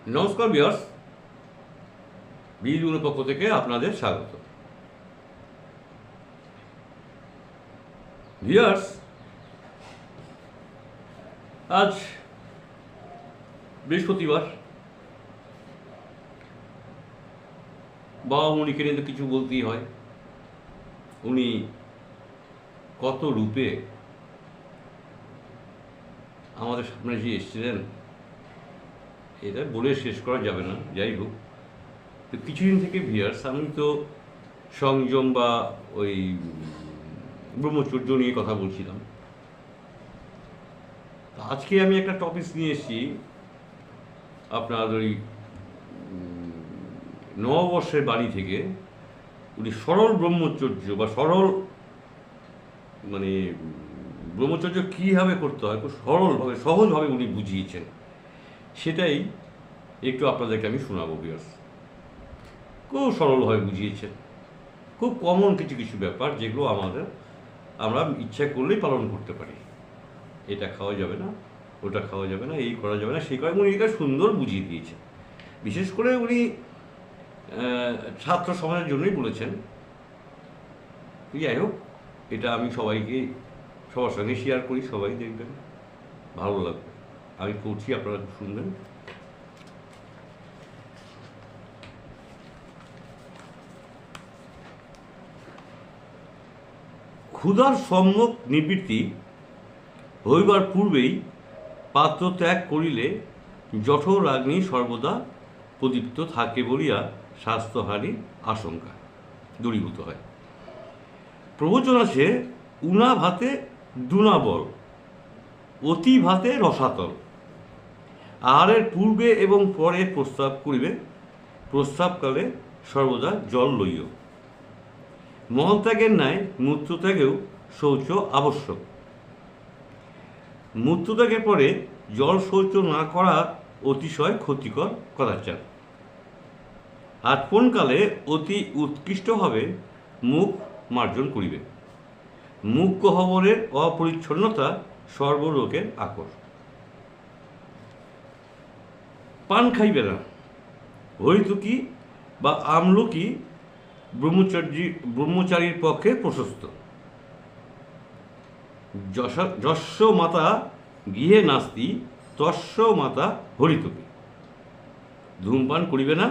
নমস্কার ভিউয়ার্স, বিজুর পক্ষ থেকে আপনাদের স্বাগত। ভিউয়ার্স, আজ বৃহস্পতিবার। বাবা মনিকে নিয়ে তো কিছু বলতেই হয়। উনি কত রূপে আমাদের সামনে যে এসেছিলেন, এটা বলে শেষ করা যাবে না। যাই হোক, তো কিছুদিন থেকে ভিউয়ার্স আমি তো সংযম বা ওই ব্রহ্মচর্য নিয়ে কথা বলছিলাম। আজকে আমি একটা টপিক নিয়ে এসেছি, আপনার ওই নববর্ষের বাণী থেকে। উনি সরল ব্রহ্মচর্য বা সরল মানে ব্রহ্মচর্য কীভাবে করতে হয়, খুব সরলভাবে সহজভাবে উনি বুঝিয়েছেন। সেটাই একটু আপনাদেরকে আমি শোনাবো ভিউয়ার্স। খুব সরলভাবে বুঝিয়েছেন, খুব কমন কিছু কিছু ব্যাপার যেগুলো আমরা ইচ্ছা করলেই পালন করতে পারি। এটা খাওয়া যাবে না, ওটা খাওয়া যাবে না, এই করা যাবে না, সেই করা, উনি এটা সুন্দর বুঝিয়ে দিয়েছেন। বিশেষ করে উনি ছাত্র সমাজের জন্যই বলেছেন। যাই হোক, এটা আমি সবার সঙ্গে শেয়ার করি, সবাই দেখবেন, ভালো লাগবে। আমি করছি, আপনারা শুনবেন। ক্ষুধার সম্যক নিবৃত্তি হইবার পূর্বেই পাত্র ত্যাগ করিলে জঠরাগ্নি সর্বদা প্রদীপ্ত থাকে বলিয়া স্বাস্থ্যহানির আশঙ্কা দূরীভূত হয়। প্রবচন আছে, উনা ভাতে দুনা বল, অতি ভাতে রসাতল। আহারের পূর্বে এবং পরে প্রস্তাব করিবে, প্রস্তাবকালে সর্বদা জল লইও। মলত্যাগের ন্যায় মূত্রত্যাগেও শৌচ আবশ্যক। মূত্রত্যাগের পরে জল শৌচ না করা অতিশয় ক্ষতিকর কদাচার। আত্মনকালে অতি উৎকৃষ্টভাবে মুখ মার্জন করিবে। মুখ গহ্বরের অপরিচ্ছন্নতা সর্বরোগের আকর। পান খাইবে না। হরিতকি বা আমলকি ব্রহ্মচারীর পক্ষে প্রশস্ত। যস্য মাতা গৃহে নাস্তি তস্য মাতা হরিতকি। ধূমপান করিবে না।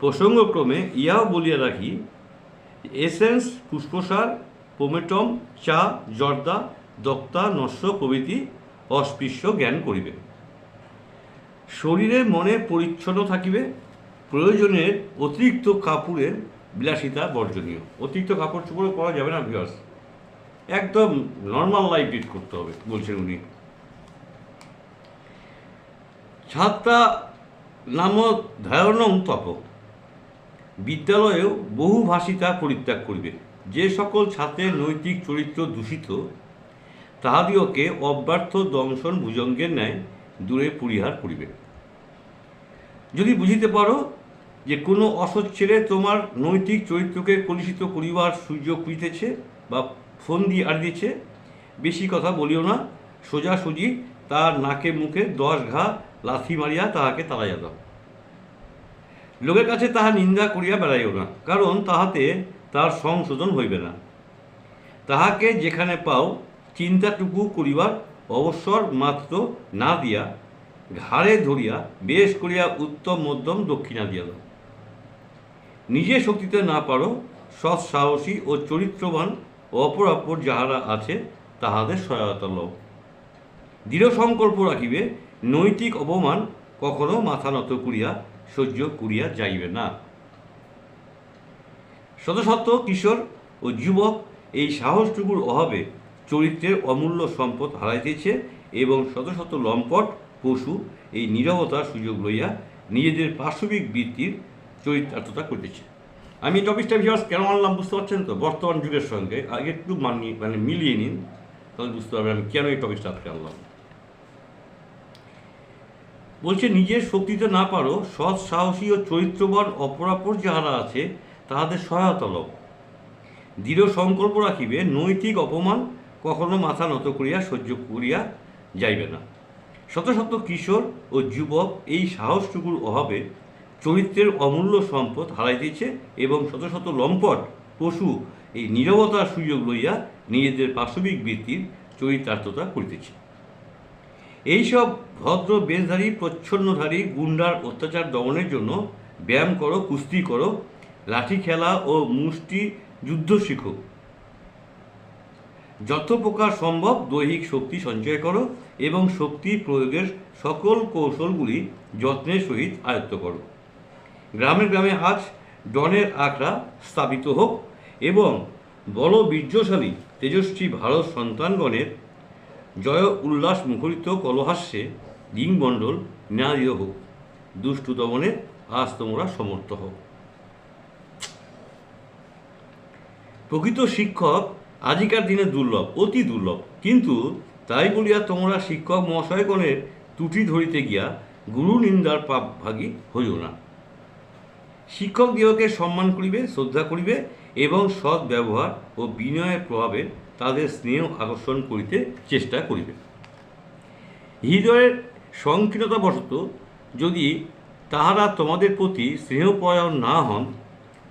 প্রসঙ্গক্রমে ইহাও বলিয়া রাখি, এসেন্স, পুষ্পসার, পোমেটম, চা, জর্দা, দক্তা, নস্য প্রভৃতি অস্পৃশ্য জ্ঞান করিবে। শরীরে মনে পরিচ্ছন্ন থাকিবে। প্রয়োজনের অতিরিক্ত কাপড়ের বিলাসিতা বর্জনীয়। অতিরিক্ত কাপড় চোপড় করা যাবে না ভিউয়ার্স, একদম নর্মাল লাইফ লিড করতে হবে বলছেন উনি। ছাত্রা নাম ধ্যানং তপ। বিদ্যালয়েও বহুভাষিতা পরিত্যাগ করিবে। যে সকল ছাত্রের নৈতিক চরিত্র দূষিত, তাহাদিওকে অব্যর্থ দংশন ভুজঙ্গের ন্যায় দূরে পরিহার করিবে। যদি বুঝিতে পারো যে কোনো অসৎ ছেলে তোমার নৈতিক চরিত্রকে কলুষিত করিবার সুযোগ করিতেছে বা ফোন দিয়ে আড়িয়েছে, বেশি কথা বলিও না। সোজাসুজি তার নাকে মুখে 10 ঘা লাথি মারিয়া তাহাকে তাড়াইয়া দাও। লোকের কাছে তাহা নিন্দা করিয়া বেড়াইও না, কারণ তাহাতে তার সংশোধন হইবে না। তাহাকে যেখানে পাও চিন্তাটুকু করিবার অবসর মাত্র না দিয়া ঘাড়ে ধরিয়া বেশ করিয়া উত্তম মধ্যম দক্ষিণা দিয়া দাও। নিজে শক্তিতে না পারো, সৎ সাহসী ও চরিত্রবান অপরাপর যাহারা আছে তাহাদের সহায়তা লও। দৃঢ় সংকল্প রাখিবে, নৈতিক অপমান কখনো মাথা নত করিয়া সহ্য করিয়া যাইবে না। শত শত কিশোর ও যুবক এই সাহসটুকুর অভাবে চরিত্রের অমূল্য সম্পদ হারাইতেছে এবং শত শত লম্পট পশু এই নীরবতার সুযোগ লইয়া নিজেদের পাশবিক বৃত্তির চরিতার্থতা করতেছে। আমি এই টপিকটা ভিউয়ার্স কেন আনলাম বুঝতে পারছেন তো? বর্তমান যুগের সঙ্গে আগে একটু মিলিয়ে নিন, তাহলে বুঝতে পারবেন আমি কেন এই টপিকটা আজকে আনলাম। বলছে, নিজের শক্তিতে না পারো, সৎ সাহসী ও চরিত্রবান অপরাপর যাহারা আছে তাহাদের সহায়তা লও। দৃঢ় সংকল্প রাখিবে, নৈতিক অপমান কখনো মাথা নত করিয়া সহ্য করিয়া যাইবে না। শত শত কিশোর ও যুবক এই সাহসটুকুর অভাবে চরিত্রের অমূল্য সম্পদ হারাইতেছে এবং শত শত লম্পট পশু এই নীরবতার সুযোগ লইয়া নিজেদের পাশবিক বৃত্তির চরিতার্থতা করিতেছে। এইসব ভদ্র বেশধারী প্রচ্ছন্নধারী গুন্ডার অত্যাচার দমনের জন্য ব্যায়াম করো, কুস্তি করো, লাঠি খেলা ও মুষ্টি যুদ্ধ শিখো। যত প্রকার সম্ভব দৈহিক শক্তি সঞ্চয় করো এবং শক্তি প্রয়োগের সকল কৌশলগুলি যত্নের সহিত আয়ত্ত করো। গ্রামে গ্রামে আজ ডনের আখড়া স্থাপিত হোক এবং বড় বীর্যশালী তেজস্বী ভারত সন্তানগণের জয় উল্লাস মুখরিত কলহাস্যে দিংমণ্ডল নিনাদিত হোক। দুষ্টু দমনে আজ তোমরা সমর্থ হোক। প্রকৃত শিক্ষক আজিকার দিনে দুর্লভ, অতি দুর্লভ, কিন্তু তাই বলিয়া তোমরা শিক্ষক মহাশয়গণের ত্রুটি ধরিতে গিয়া গুরু নিন্দার পাপ ভাগী হইও না। শিক্ষক দিগকে সম্মান করিবে, শ্রদ্ধা করিবে এবং সৎ ব্যবহার ও বিনয়ের প্রভাবে তাদের স্নেহ আকর্ষণ করিতে চেষ্টা করিবে। হৃদয়ের সংকীর্ণতাবশত যদি তাহারা তোমাদের প্রতি স্নেহপরায়ণ না হন,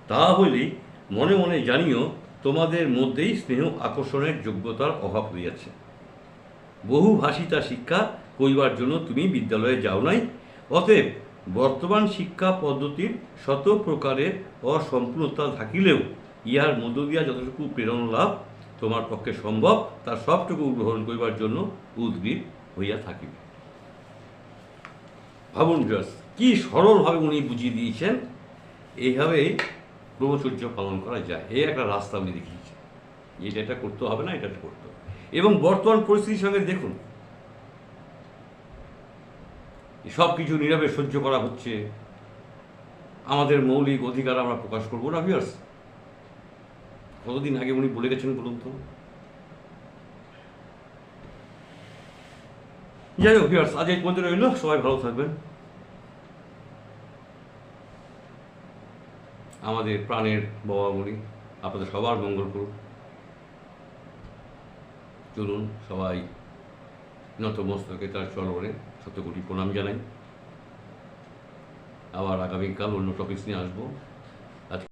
তাহা হইলেই মনে মনে জানিও তোমাদের মধ্যেই স্নেহ আকর্ষণের যোগ্যতার অভাব রইয়াছে। বহুভাষিতা শিক্ষা করিবার জন্য তুমি বিদ্যালয়ে যাও নাই, অতএব বর্তমান শিক্ষা পদ্ধতির শত প্রকারের অসম্পূর্ণতা থাকিলেও ইহার মধ্য দিয়া যতটুকু প্রেরণা লাভ তোমার পক্ষে সম্ভব তার সবটুকু গ্রহণ করিবার জন্য উদ্গ্রীব হইয়া থাকিবে। ভাবুন জাস কি সরলভাবে উনি বুঝিয়ে দিয়েছেন। এইভাবেই ব্রহ্মচর্য পালন করা যায়, এই একটা রাস্তা উনি দেখিয়েছেন। এটা করতে হবে না, এটা করতে হবে। এবং বর্তমান পরিস্থিতির সঙ্গে দেখুন, সব কিছু নীরবে সহ্য করা হচ্ছে। আমাদের মৌলিক অধিকার আমরা প্রকাশ করবো না ভিউয়ার্স? কতদিন আগে উনি বলে গেছেন বলুন তো? যাই হোক ভিউয়ার্স, আজ এই পর্যন্ত রইল। সবাই ভালো থাকবেন। আমাদের প্রাণের বাবামণি আপনাদের সবার মঙ্গল করুন। চলুন সবাই নতমস্তকে তার চরণে শতকোটি প্রণাম জানাই। আবার আগামীকাল অন্য টপিকস নিয়ে আসবো।